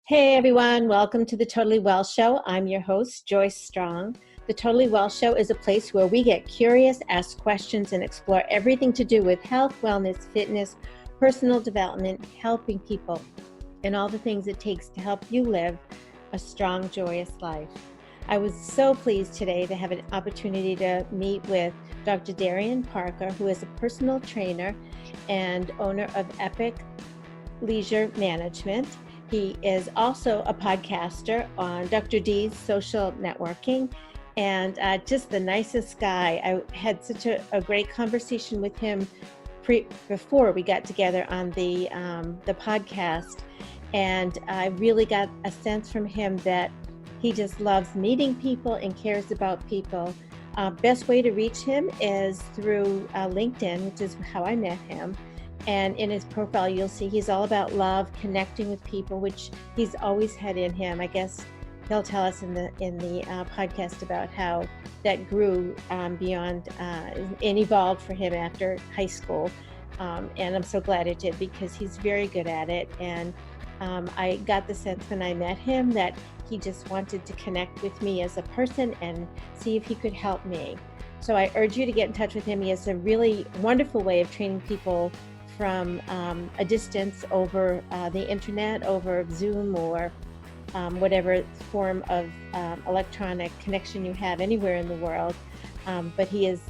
Hey everyone, welcome to the Totally Well Show. I'm your host, Joyce Strong. The Totally Well Show is a place where we get curious, ask questions, and explore everything to do with health, wellness, fitness, personal development, helping people, and all the things it takes to help you live a strong, joyous life. I was so pleased today to have an opportunity to meet with Dr. Darian Parker, who is a personal trainer and owner of Epic Leisure Management. He is also a podcaster on Dr. D's social networking and just the nicest guy. I had such a great conversation with him before we got together on the podcast. And I really got a sense from him that he just loves meeting people and cares about people. Best way to reach him is through LinkedIn, which is how I met him. And in his profile, you'll see he's all about love, connecting with people, which he's always had in him. I guess he'll tell us in the podcast about how that grew beyond and evolved for him after high school. And I'm so glad it did because he's very good at it. And I got the sense when I met him that he just wanted to connect with me as a person and see if he could help me. So I urge you to get in touch with him. He has a really wonderful way of training people from a distance over the internet, over Zoom or whatever form of electronic connection you have anywhere in the world. But he is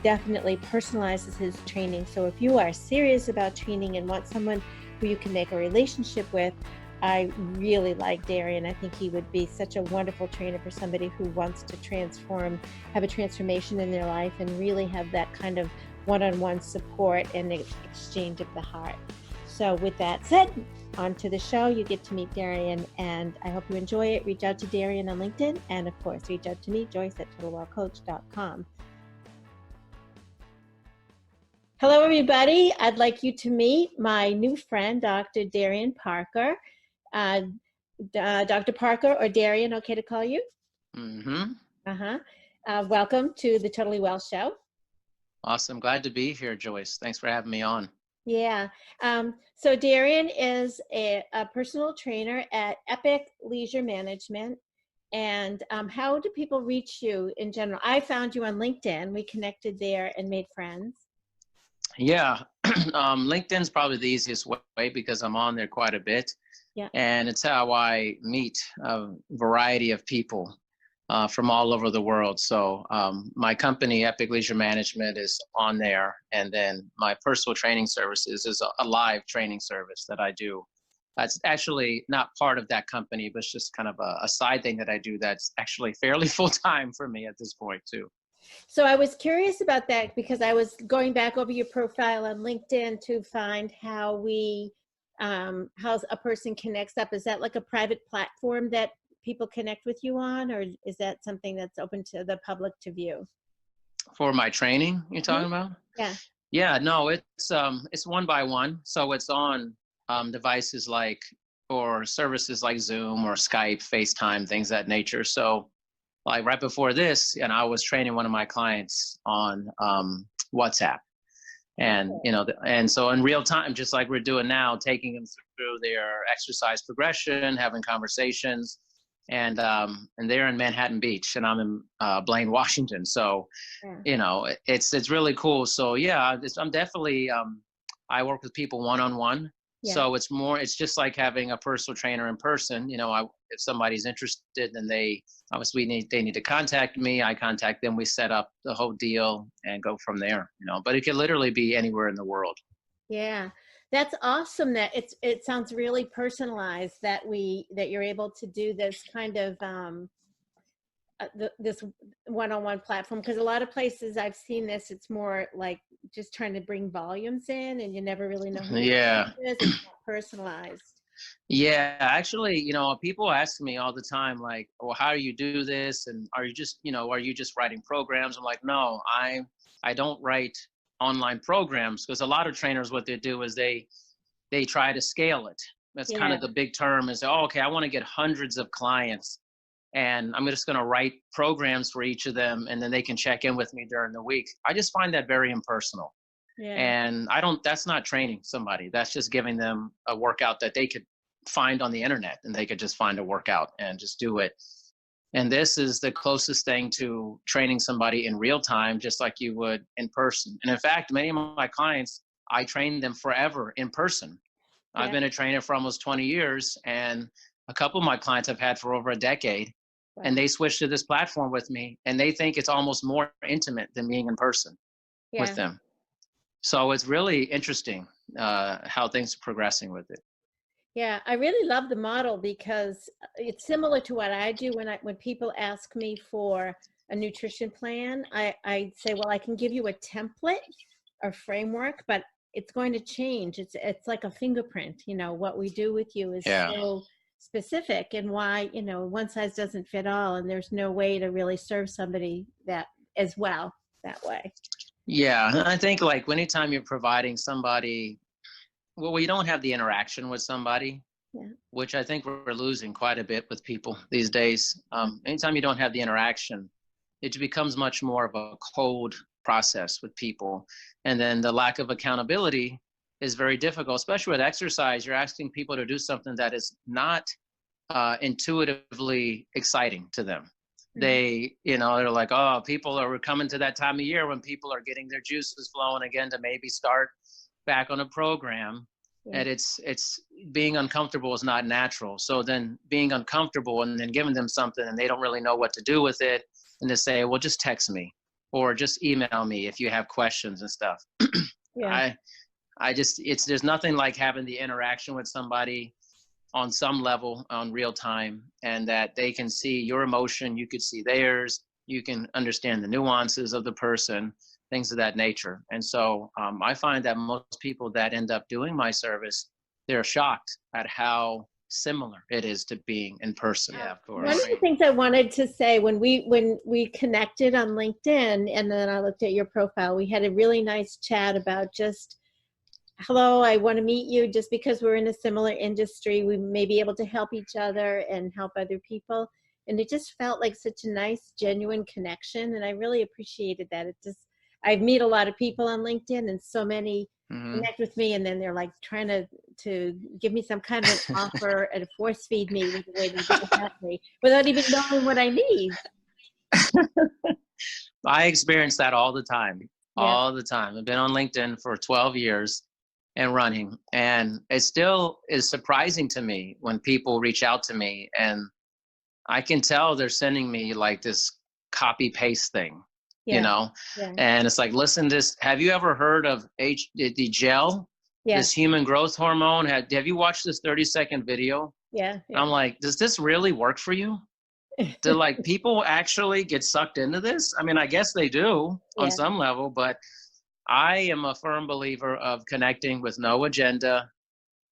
definitely personalizes his training. So if you are serious about training and want someone who you can make a relationship with, I really like Darian. I think he would be such a wonderful trainer for somebody who wants to have a transformation in their life and really have that kind of one-on-one support and exchange of the heart. So with that said, on to the show. You get to meet Darian and I hope you enjoy it. Reach out to Darian on LinkedIn and of course reach out to me, Joyce at TotalWellCoach.com. Hello everybody. I'd like you to meet my new friend, Dr. Darian Parker. Dr. Parker or Darian, okay to call you? Mm-hmm. Welcome to the Totally Well Show. Awesome. Glad to be here, Joyce. Thanks for having me on. Yeah. So Darian is a personal trainer at Epic Leisure Management. And how do people reach you in general? I found you on LinkedIn. We connected there and made friends. Yeah. LinkedIn's probably the easiest way because I'm on there quite a bit. Yeah. And it's how I meet a variety of people from all over the world. So my company, Epic Leisure Management, is on there. And then my personal training services is a live training service that I do. That's actually not part of that company, but it's just kind of a side thing that I do that's actually fairly full-time for me at this point too. So I was curious about that because I was going back over your profile on LinkedIn to find how how a person connects up. Is that like a private platform that people connect with you on, or is that something that's open to the public to view? For my training, you're talking about? Yeah. Yeah, no, it's one by one. So it's on devices or services like Zoom or Skype, FaceTime, things of that nature. So like right before this, and I was training one of my clients on WhatsApp. And, and so in real time, just like we're doing now, taking them through their exercise progression, having conversations, and they're in Manhattan Beach and I'm in Blaine, Washington. So, it's really cool. So yeah, I'm definitely, I work with people one-on-one. Yeah. So it's just like having a personal trainer in person. If somebody's interested and they need to contact me, I contact them, we set up the whole deal and go from there, but it could literally be anywhere in the world. Yeah. That's awesome that it sounds really personalized that you're able to do this kind of this one-on-one platform, because a lot of places I've seen this, it's more like just trying to bring volumes in and you never really know who it's not personalized. Yeah, actually, people ask me all the time, like, well, how do you do this? And are you just writing programs? I'm like, no, I don't write online programs, because a lot of trainers, what they do is they try to scale it. That's kind of the big term is, okay, I want to get hundreds of clients and I'm just going to write programs for each of them and then they can check in with me during the week. I just find that very impersonal. Yeah. And that's not training somebody. That's just giving them a workout that they could find on the internet, and they could just find a workout and just do it. And this is the closest thing to training somebody in real time, just like you would in person. And in fact, many of my clients, I train them forever in person. Yeah. I've been a trainer for almost 20 years, and a couple of my clients I've had for over a decade. Wow. And they switched to this platform with me, and they think it's almost more intimate than being in person with them. So it's really interesting how things are progressing with it. Yeah, I really love the model because it's similar to what I do when people ask me for a nutrition plan. I say, well, I can give you a template or framework, but it's going to change. It's like a fingerprint. What we do with you is so specific, and why one size doesn't fit all, and there's no way to really serve somebody that as well that way. Yeah, I think like anytime you're providing somebody, well, we don't have the interaction with somebody, which I think we're losing quite a bit with people these days. Anytime you don't have the interaction, it becomes much more of a cold process with people. And then the lack of accountability is very difficult, especially with exercise. You're asking people to do something that is not intuitively exciting to them. They, they're like, oh, people are coming to that time of year when people are getting their juices flowing again to maybe start back on a program. And it's being uncomfortable is not natural. So then being uncomfortable and then giving them something and they don't really know what to do with it, and to say, well, just text me or just email me if you have questions and stuff. There's nothing like having the interaction with somebody on some level, on real time, and that they can see your emotion, you could see theirs, you can understand the nuances of the person, things of that nature. And so I find that most people that end up doing my service, they're shocked at how similar it is to being in person. Yeah, of course. One of the things I wanted to say when we connected on LinkedIn, and then I looked at your profile, we had a really nice chat about just, hello, I want to meet you. Just because we're in a similar industry, we may be able to help each other and help other people. And it just felt like such a nice, genuine connection. And I really appreciated that. I meet a lot of people on LinkedIn, and so many connect with me, and then they're like trying to give me some kind of an offer and force feed me with the way they help me without even knowing what I need. I experience that all the time. All the time. I've been on LinkedIn for 12 years and running, and it still is surprising to me when people reach out to me, and I can tell they're sending me like this copy paste thing, and it's like, listen, have you ever heard of the gel, this human growth hormone? Have you watched this 30-second video? I'm like, does this really work for you? Do like people actually get sucked into this? I mean, I guess they do on some level, but I am a firm believer of connecting with no agenda,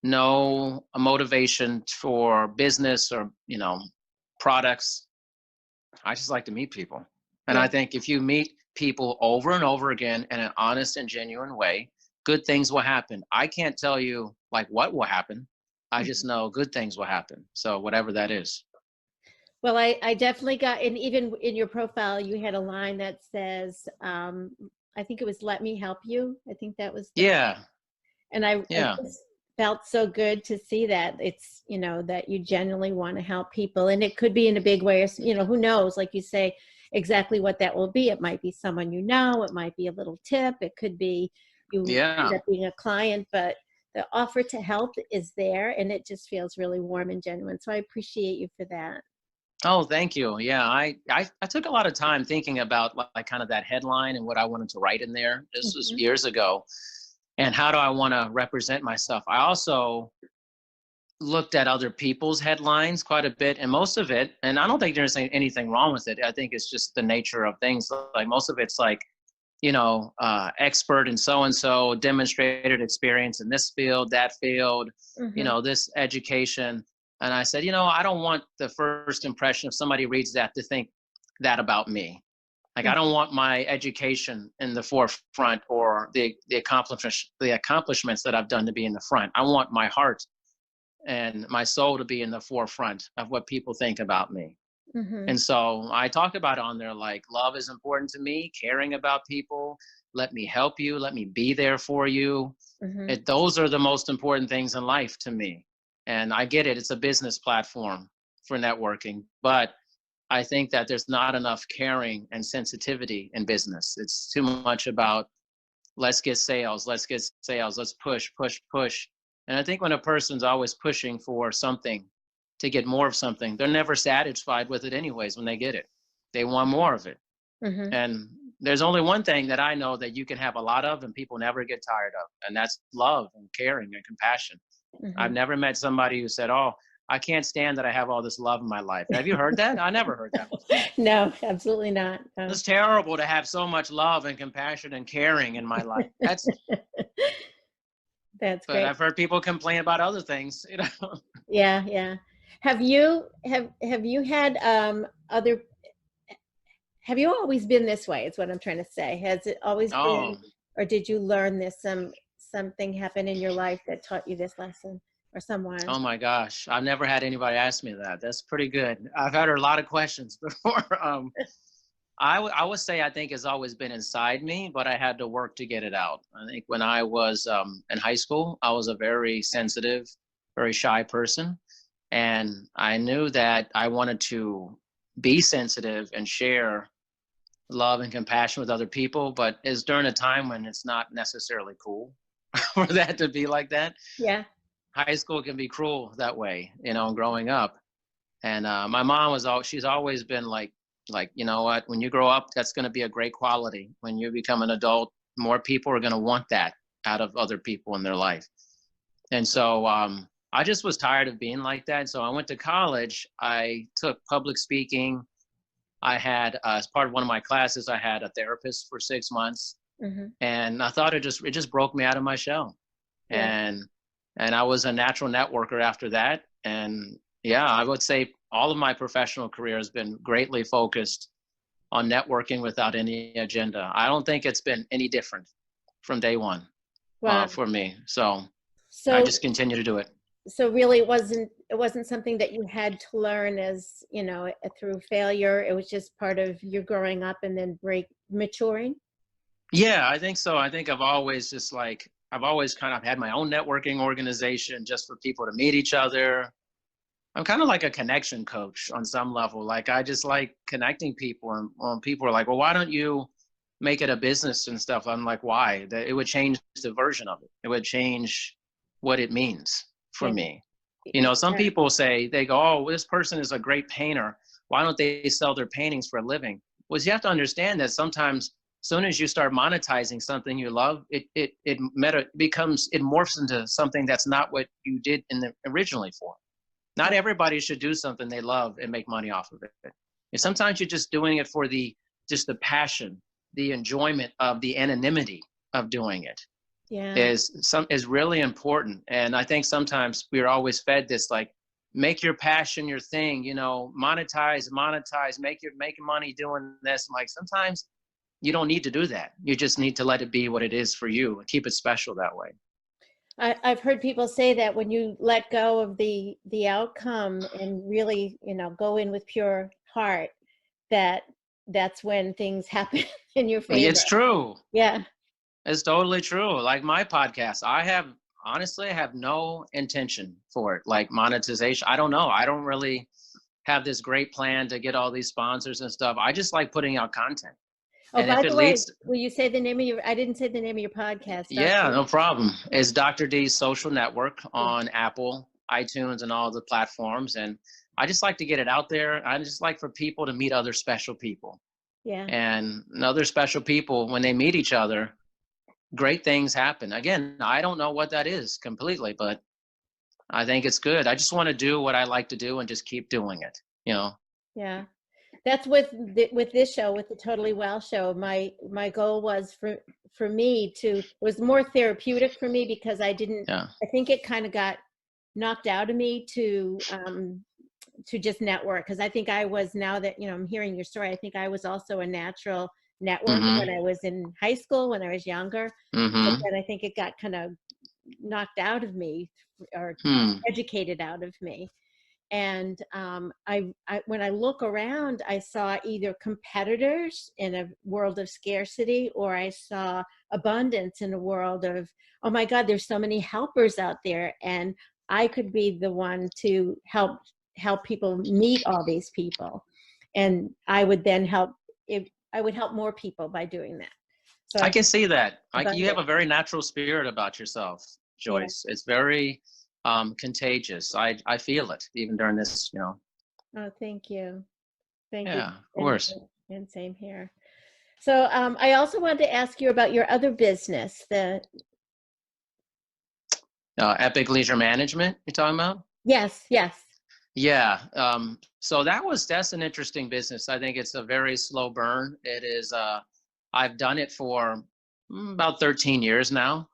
no motivation for business or, products. I just like to meet people. And I think if you meet people over and over again in an honest and genuine way, good things will happen. I can't tell you like what will happen. I just know good things will happen. So whatever that is. Well, I definitely got, and even in your profile, you had a line that says, I think it was, let me help you. I think that was. And I just felt so good to see that it's, that you genuinely want to help people, and it could be in a big way, or, who knows, like you say, exactly what that will be. It might be someone, it might be a little tip. It could be you end up being a client, but the offer to help is there, and it just feels really warm and genuine. So I appreciate you for that. Oh, thank you. Yeah, I took a lot of time thinking about like kind of that headline and what I wanted to write in there. This was years ago. And how do I want to represent myself? I also looked at other people's headlines quite a bit, and most of it, and I don't think there's anything wrong with it. I think it's just the nature of things. Like most of it's like, expert in so-and-so, demonstrated experience in this field, that field, this education. And I said, I don't want the first impression if somebody reads that to think that about me. Like, I don't want my education in the forefront or the accomplishments that I've done to be in the front. I want my heart and my soul to be in the forefront of what people think about me. And so I talk about on there, like, love is important to me, caring about people, let me help you, let me be there for you. Those are the most important things in life to me. And I get it, it's a business platform for networking, but I think that there's not enough caring and sensitivity in business. It's too much about let's get sales, let's push, push, push. And I think when a person's always pushing for something to get more of something, they're never satisfied with it anyways when they get it. They want more of it. Mm-hmm. And there's only one thing that I know that you can have a lot of and people never get tired of, and that's love and caring and compassion. Mm-hmm. I've never met somebody who said, oh, I can't stand that I have all this love in my life. Have you heard that? I never heard that before. No, absolutely not. No. It's terrible to have so much love and compassion and caring in my life. That's great. I've heard people complain about other things, you know. Yeah, yeah. Have you had have you always been this way? Is what I'm trying to say. Has it always been, or did you learn this? Something happened in your life that taught you this lesson, or someone? Oh my gosh, I've never had anybody ask me that. That's pretty good. I've had a lot of questions before. I would say I think it's always been inside me, but I had to work to get it out. I think when I was in high school, I was a very sensitive, very shy person. And I knew that I wanted to be sensitive and share love and compassion with other people, but it's during a time when it's not necessarily cool for that to be like that. Yeah. High school can be cruel that way, you know, growing up. And my mom she's always been like, you know what, when you grow up, that's going to be a great quality. When you become an adult, more people are going to want that out of other people in their life. And so I just was tired of being like that. So I went to college. I took public speaking. I had, as part of one of my classes, I had a therapist for 6 months. Mm-hmm. And I thought it just broke me out of my shell. Yeah. And I was a natural networker after that. And yeah, I would say all of my professional career has been greatly focused on networking without any agenda. I don't think it's been any different from day one. Wow. For me. So I just continue to do it. So really it wasn't something that you had to learn as, you know, through failure. It was just part of your growing up and then maturing. Yeah, I think so. I think I've always kind of had my own networking organization just for people to meet each other. I'm kind of like a connection coach on some level. Like I just like connecting people, and when people are like, well, why don't you make it a business and stuff? I'm like, why? That it would change the version of it. It would change what it means for me. You know, some people say, they go, oh, this person is a great painter. Why don't they sell their paintings for a living? Well, you have to understand that sometimes as soon as you start monetizing something you love, it morphs into something that's not what you did originally for. Not everybody should do something they love and make money off of it. And sometimes you're just doing it for the passion, the enjoyment of the anonymity of doing it. Yeah. is really important. And I think sometimes we're always fed this, like, make your passion your thing, you know, monetize, making money doing this. And like, sometimes you don't need to do that. You just need to let it be what it is for you and keep it special that way. I've heard people say that when you let go of the outcome and really, you know, go in with pure heart, that's when things happen in your favor. It's true. Yeah. It's totally true. Like my podcast, I have no intention for it, like monetization. I don't know. I don't really have this great plan to get all these sponsors and stuff. I just like putting out content. Oh, by the way, will you say the name of I didn't say the name of your podcast. Yeah, no problem. It's Dr. D's Social Network on Apple, iTunes, and all the platforms. And I just like to get it out there. I just like for people to meet other special people. Yeah. And other special people, when they meet each other, great things happen. Again, I don't know what that is completely, but I think it's good. I just want to do what I like to do and just keep doing it, you know? Yeah. That's with this show, with the Totally Well show. My goal was for me was more therapeutic for me because I think it kind of got knocked out of me to just network. Cause I think I was, now that, you know, I'm hearing your story, I think I was also a natural network when I was in high school, when I was younger. But then I think it got kind of knocked out of me or educated out of me. And I when I look around, I saw either competitors in a world of scarcity, or I saw abundance in a world of, oh my God, there's so many helpers out there. And I could be the one to help people meet all these people, and I would then help. If I would help more people by doing that. So I can see that. You have abundant. a very natural spirit about yourself, Yeah. Joyce. It's very contagious. I feel it even during this, Oh, thank you. Thank you. Yeah, of course. And same here. So I also wanted to ask you about your other business, the Epic Leisure Management, you're talking about? yes. Yeah. So that's an interesting business. I think it's a very slow burn. It is, I've done it for about 13 years now.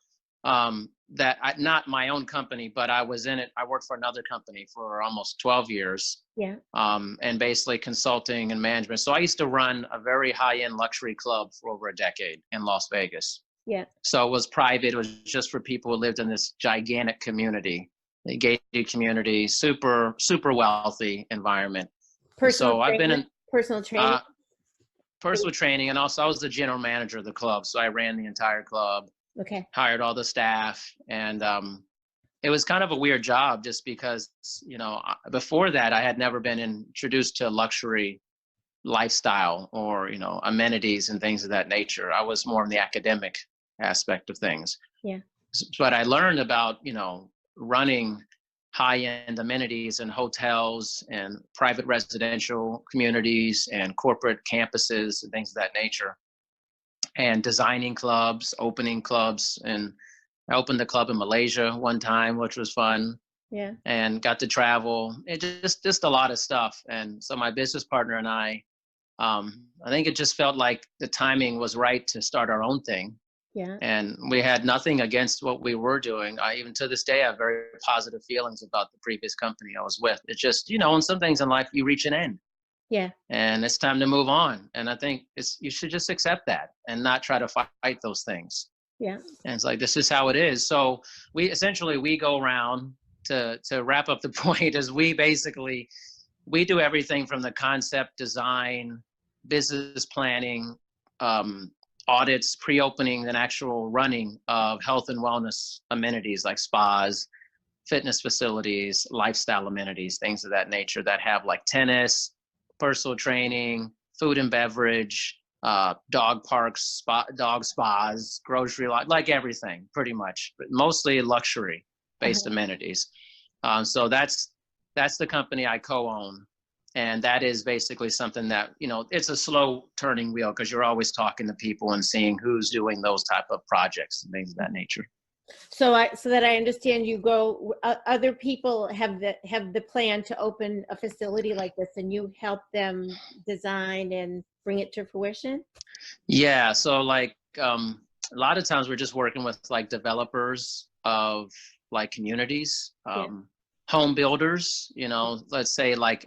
Not my own company, but I was in it. I worked for another company for almost 12 years. Yeah. And basically consulting and management. So I used to run a very high-end luxury club for over a decade in Las Vegas. Yeah. So it was private. It was just for people who lived in this gigantic community, a gated community, super, super wealthy environment. Personal I've been in personal training. Personal training, and also I was the general manager of the club. So I ran the entire club, Okay. hired all the staff, and it was kind of a weird job just because, before that I had never been introduced to luxury lifestyle or, amenities and things of that nature. I was more in the academic aspect of things. Yeah. But I learned about, running high-end amenities in hotels and private residential communities and corporate campuses and things of that nature, and designing clubs, opening clubs. And I opened a club in Malaysia one time, which was fun. Yeah. And got to travel. It just a lot of stuff. And so my business partner and I think it just felt like the timing was right to start our own thing. Yeah. And we had nothing against what we were doing. I even to this day have very positive feelings about the previous company I was with. It's just, in some things in life you reach an end. Yeah. And it's time to move on. And I think you should just accept that and not try to fight those things. Yeah. And it's like, this is how it is. So we go around to wrap up the point is we do everything from the concept, design, business planning, audits, pre-opening and actual running of health and wellness amenities like spas, fitness facilities, lifestyle amenities, things of that nature that have like tennis, personal training, food and beverage, dog parks, dog spas, grocery, like everything pretty much, but mostly luxury based amenities. So that's the company I co-own. And that is basically something that, it's a slow turning wheel because you're always talking to people and seeing who's doing those type of projects and things of that nature. So that I understand, you go, other people have the plan to open a facility like this, and you help them design and bring it to fruition? Yeah. So like a lot of times we're just working with like developers of like communities, home builders, let's say like,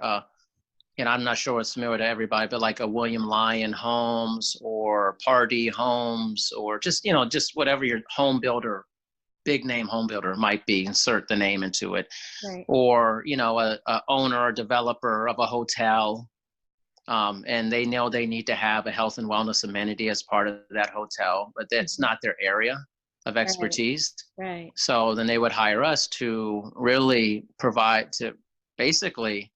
I'm not sure what's familiar to everybody, but like a William Lyon Homes or Pardee Homes or just whatever your home builder, big name home builder might be, insert the name into it. Right. Or, a owner or developer of a hotel, and they know they need to have a health and wellness amenity as part of that hotel, but that's not their area of expertise. Right. So then they would hire us to really provide, to basically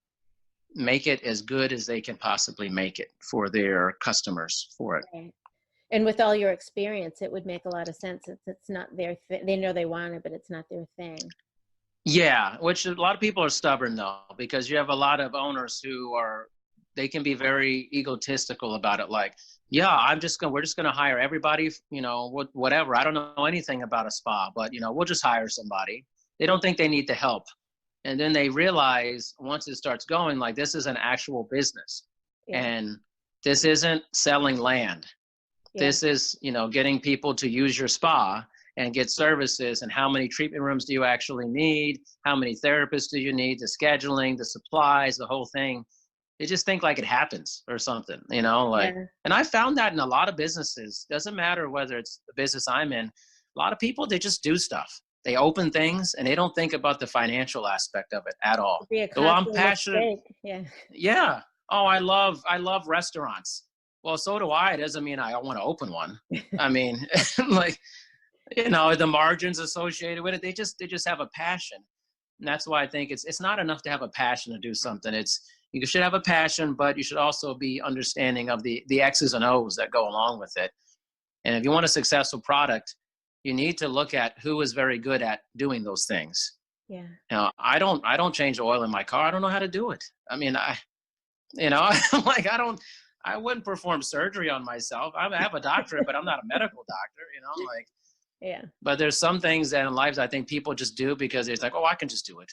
make it as good as they can possibly make it for their customers for it. Right. And with all your experience, it would make a lot of sense. It's not their thing. They know they want it, but it's not their thing. Yeah, which a lot of people are stubborn though, because you have a lot of owners who they can be very egotistical about it. Like, yeah, we're just going to hire everybody, whatever. I don't know anything about a spa, but we'll just hire somebody. They don't think they need the help. And then they realize once it starts going, like, this is an actual business. Yeah. And this isn't selling land. Yeah. This is, getting people to use your spa and get services. And how many treatment rooms do you actually need? How many therapists do you need? The scheduling, the supplies, the whole thing. They just think like it happens or something, Yeah. And I found that in a lot of businesses. Doesn't matter whether it's the business I'm in. A lot of people, they just do stuff. They open things and they don't think about the financial aspect of it at all. So I'm passionate. Yeah. Yeah. Oh, I love restaurants. Well, so do I. It doesn't mean I want to open one. I mean, like, the margins associated with it, they just have a passion. And that's why I think it's not enough to have a passion to do something. You should have a passion, but you should also be understanding of the X's and O's that go along with it. And if you want a successful product, you need to look at who is very good at doing those things. Yeah. Now, I don't change oil in my car. I don't know how to do it. I mean, I'm like, I wouldn't perform surgery on myself. I have a doctorate, but I'm not a medical doctor, like. Yeah. But there's some things that in life I think people just do because it's like, oh, I can just do it.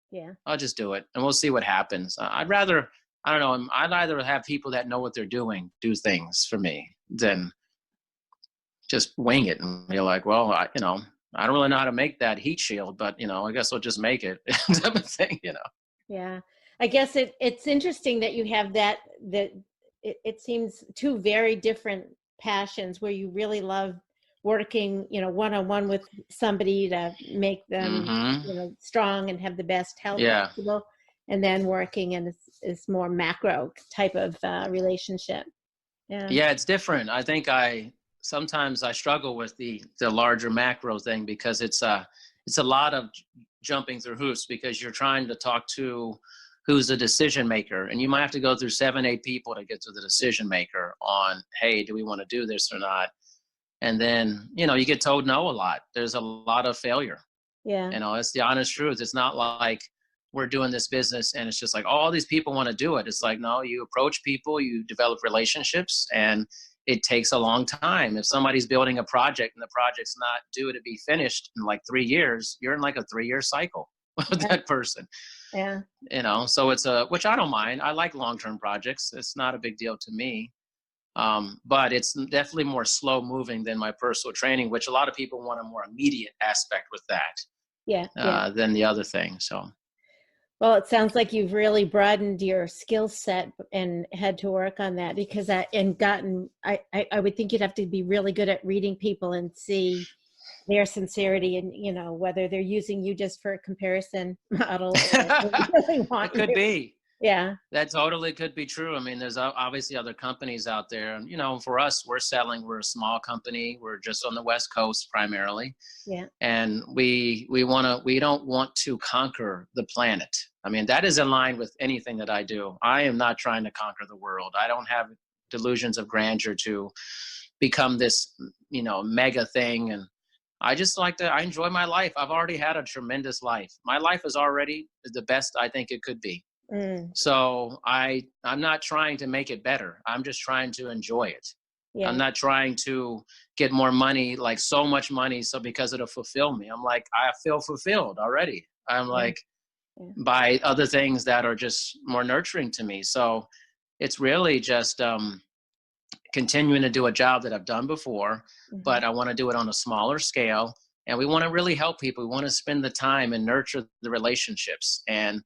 Yeah. I'll just do it and we'll see what happens. I'd rather have people that know what they're doing do things for me than just wing it and be like, well, I don't really know how to make that heat shield, but I guess I'll just make it type of thing, Yeah. I guess it's interesting that you have that it seems two very different passions where you really love working, one-on-one with somebody to make them, strong and have the best health possible, and then working in this more macro type of relationship. Yeah, it's different. I think sometimes I struggle with the larger macro thing because it's a lot of jumping through hoops because you're trying to talk to who's a decision maker, and you might have to go through 7-8 people to get to the decision maker on, hey, do we want to do this or not? And then, you get told no a lot. There's a lot of failure. Yeah. It's the honest truth. It's not like we're doing this business and it's just like, oh, all these people want to do it. It's like, no, you approach people, you develop relationships, and it takes a long time. If somebody's building a project and the project's not due to be finished in like 3 years, you're in like a 3-year cycle with that person. Yeah. So which I don't mind. I like long-term projects. It's not a big deal to me. But it's definitely more slow moving than my personal training, which a lot of people want a more immediate aspect with that than the other thing. So, well, it sounds like you've really broadened your skill set and had to work on that because I would think you'd have to be really good at reading people and see their sincerity and, whether they're using you just for a comparison model. Or really want it could be. Yeah. That totally could be true. I mean, there's obviously other companies out there. And, for us, we're a small company. We're just on the West Coast primarily. Yeah. And we don't want to conquer the planet. I mean, that is in line with anything that I do. I am not trying to conquer the world. I don't have delusions of grandeur to become this, mega thing. And I just I enjoy my life. I've already had a tremendous life. My life is already the best I think it could be. So I'm not trying to make it better. I'm just trying to enjoy it. Yeah. I'm not trying to get more money, like so much money, so because it'll fulfill me. I'm like, I feel fulfilled already. I'm by other things that are just more nurturing to me. So it's really just continuing to do a job that I've done before, but I want to do it on a smaller scale. And we want to really help people. We want to spend the time and nurture the relationships and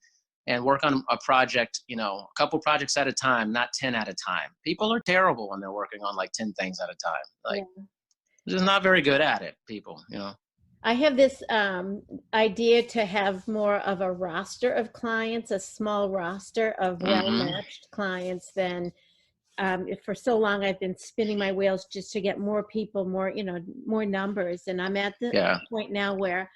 work on a project, a couple projects at a time, not 10 at a time. People are terrible when they're working on like 10 things at a time. They're just not very good at it, people, I have this idea to have more of a roster of clients, a small roster of well-matched clients than for so long I've been spinning my wheels just to get more people, more numbers. And I'm at the point now where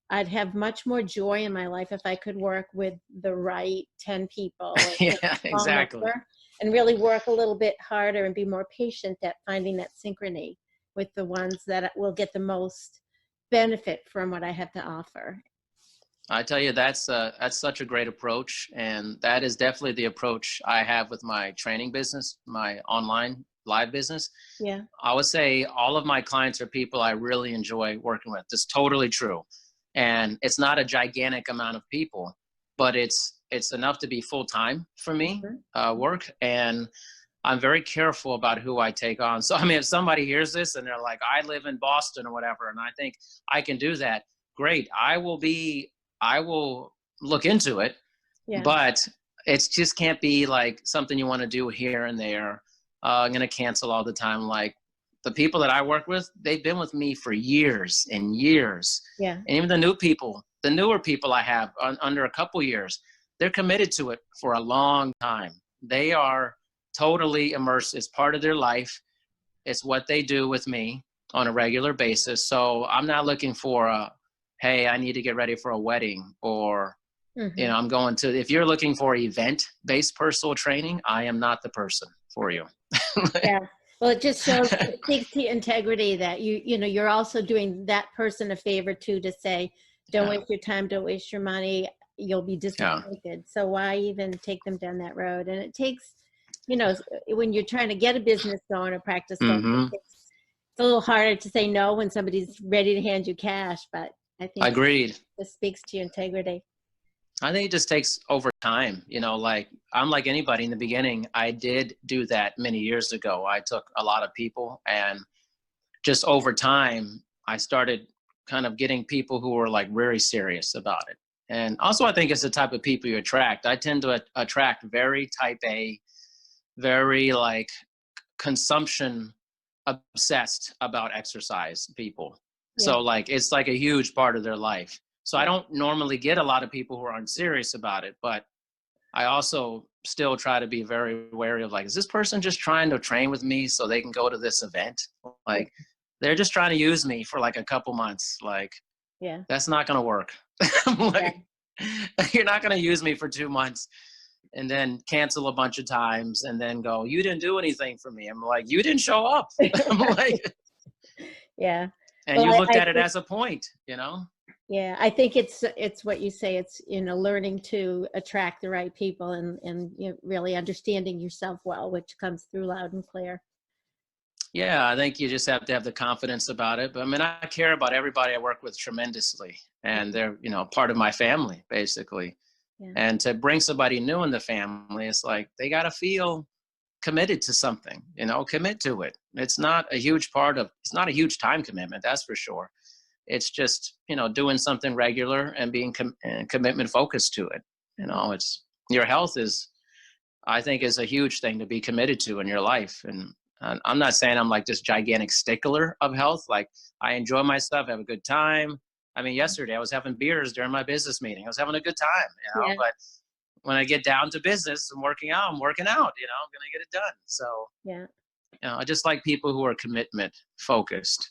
I'd have much more joy in my life if I could work with the right 10 people. Exactly. And really work a little bit harder and be more patient at finding that synchrony with the ones that will get the most benefit from what I have to offer. I tell you, that's such a great approach. And that is definitely the approach I have with my training business, my online live business. Yeah. I would say all of my clients are people I really enjoy working with. That's totally true. And it's not a gigantic amount of people, but it's enough to be full-time for me, work. And I'm very careful about who I take on. So, I mean, if somebody hears this and they're like, I live in Boston or whatever, and I think I can do that, great. I will look into it, but it's just can't be like something you want to do here and there. I'm going to cancel all the time. Like, the people that I work with, they've been with me for years and years. Yeah. And even the newer people I have under a couple years, they're committed to it for a long time. They are totally immersed. It's part of their life. It's what they do with me on a regular basis. So I'm not looking for hey, I need to get ready for a wedding, or, I'm going to, if you're looking for event-based personal training, I am not the person for you. Yeah. Well, it just shows, it speaks to your integrity that you're also doing that person a favor too, to say, don't waste your time, don't waste your money, you'll be disappointed. So why even take them down that road? And it takes, when you're trying to get a business going or practice going, it's a little harder to say no when somebody's ready to hand you cash, but I think Agreed. this speaks to your integrity. I think it just takes over time, like I'm like anybody in the beginning. I did do that many years ago. I took a lot of people, and just over time, I started kind of getting people who were like very serious about it. And also I think it's the type of people you attract. I tend to attract very type A, very like consumption obsessed about exercise people. Yeah. So like, it's like a huge part of their life. So I don't normally get a lot of people who aren't serious about it, but I also still try to be very wary of like, is this person just trying to train with me so they can go to this event? Like, they're just trying to use me for like a couple months. Like, that's not going to work. Like, you're not going to use me for 2 months and then cancel a bunch of times and then go, you didn't do anything for me. I'm like, you didn't show up. I'm like, yeah. And you looked at it as a point, Yeah, I think it's what you say. It's learning to attract the right people and really understanding yourself well, which comes through loud and clear. Yeah, I think you just have to have the confidence about it. But I mean, I care about everybody I work with tremendously, and they're part of my family basically. Yeah. And to bring somebody new in the family, it's like they got to feel committed to something. Commit to it. It's not a huge time commitment, that's for sure. It's just, doing something regular and being commitment focused to it. It's your health I think is a huge thing to be committed to in your life. And I'm not saying I'm like this gigantic stickler of health. Like, I enjoy my stuff, have a good time. I mean, yesterday I was having beers during my business meeting. I was having a good time, but when I get down to business and working out, I'm working out, I'm going to get it done. So, I just like people who are commitment focused,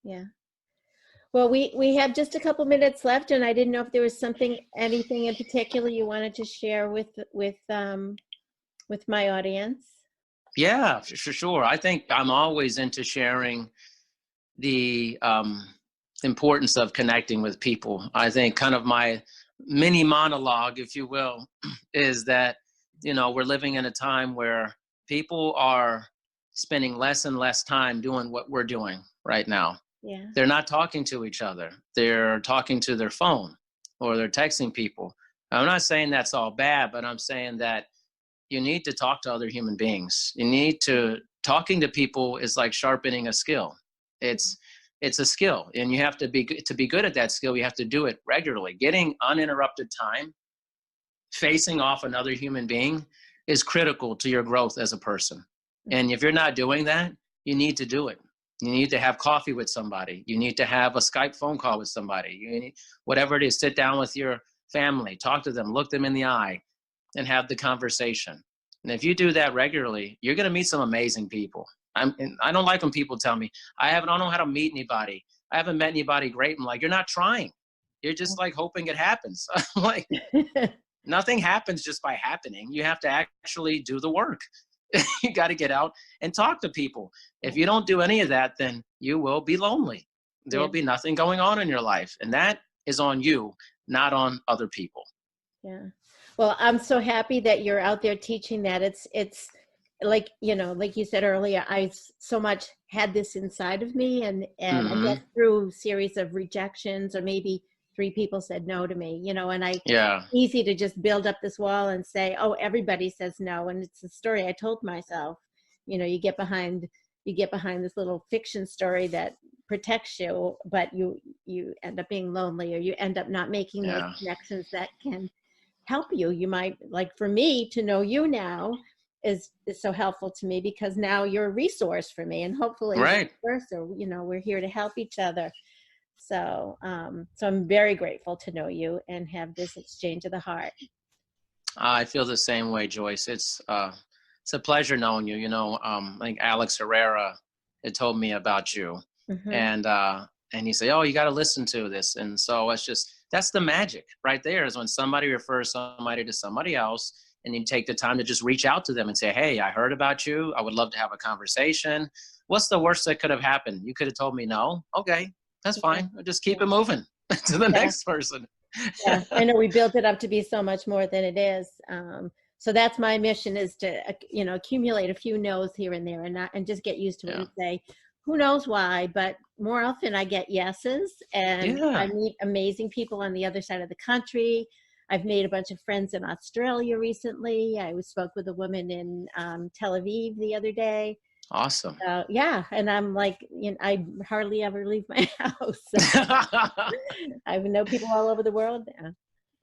Yeah. Well, we have just a couple minutes left, and I didn't know if there was anything in particular you wanted to share with my audience. Yeah, for sure. I think I'm always into sharing the importance of connecting with people. I think kind of my mini monologue, if you will, is that, we're living in a time where people are spending less and less time doing what we're doing right now. Yeah. They're not talking to each other. They're talking to their phone or they're texting people. I'm not saying that's all bad, but I'm saying that you need to talk to other human beings. Talking to people is like sharpening a skill. It's a skill, and you have to be good at that skill. You have to do it regularly. Getting uninterrupted time, facing off another human being is critical to your growth as a person. And if you're not doing that, you need to do it. You need to have coffee with somebody. You need to have a Skype phone call with somebody. You need, whatever it is, sit down with your family, talk to them, look them in the eye, and have the conversation. And if you do that regularly, you're going to meet some amazing people. I don't like when people tell me, I don't know how to meet anybody. I haven't met anybody great. I'm like, you're not trying. You're just like hoping it happens. I'm like, nothing happens just by happening. You have to actually do the work. You got to get out and talk to people. If you don't do any of that, then you will be lonely. There will be nothing going on in your life. And that is on you, not on other people. Yeah. Well, I'm so happy that you're out there teaching that. It's like, like you said earlier, I so much had this inside of me, and I guess through series of rejections, or maybe 3 people said no to me, and easy to just build up this wall and say, oh, everybody says no. And it's a story I told myself, you get behind this little fiction story that protects you, but you end up being lonely, or you end up not making those connections that can help you. You might, like for me, to know you now is so helpful to me, because now you're a resource for me, and hopefully vice versa, we're here to help each other. So I'm very grateful to know you and have this exchange of the heart. I feel the same way, Joyce. It's a pleasure knowing you. I think Alex Herrera had told me about you. And and he say, oh, you got to listen to this. And so that's the magic right there, is when somebody refers somebody to somebody else, and you take the time to just reach out to them and say, hey, I heard about you. I would love to have a conversation. What's the worst that could have happened? You could have told me no. Okay, that's fine. I'll just keep it moving to the next person. Yeah, I know we built it up to be so much more than it is. So that's my mission, is to, accumulate a few no's here and there, and just get used to it and say, who knows why, but more often I get yeses, and I meet amazing people on the other side of the country. I've made a bunch of friends in Australia recently. I spoke with a woman in Tel Aviv the other day. Awesome. Yeah, and I'm like, I hardly ever leave my house. I know people all over the world. Yeah.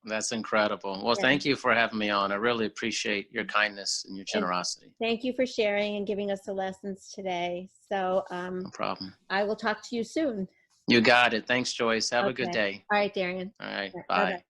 That's incredible. Well, thank you for having me on. I really appreciate your kindness and your generosity. And thank you for sharing and giving us the lessons today. So no problem. I will talk to you soon. You got it. Thanks, Joyce. Have a good day. All right, Darian. All right. Bye. Bye. Bye-bye.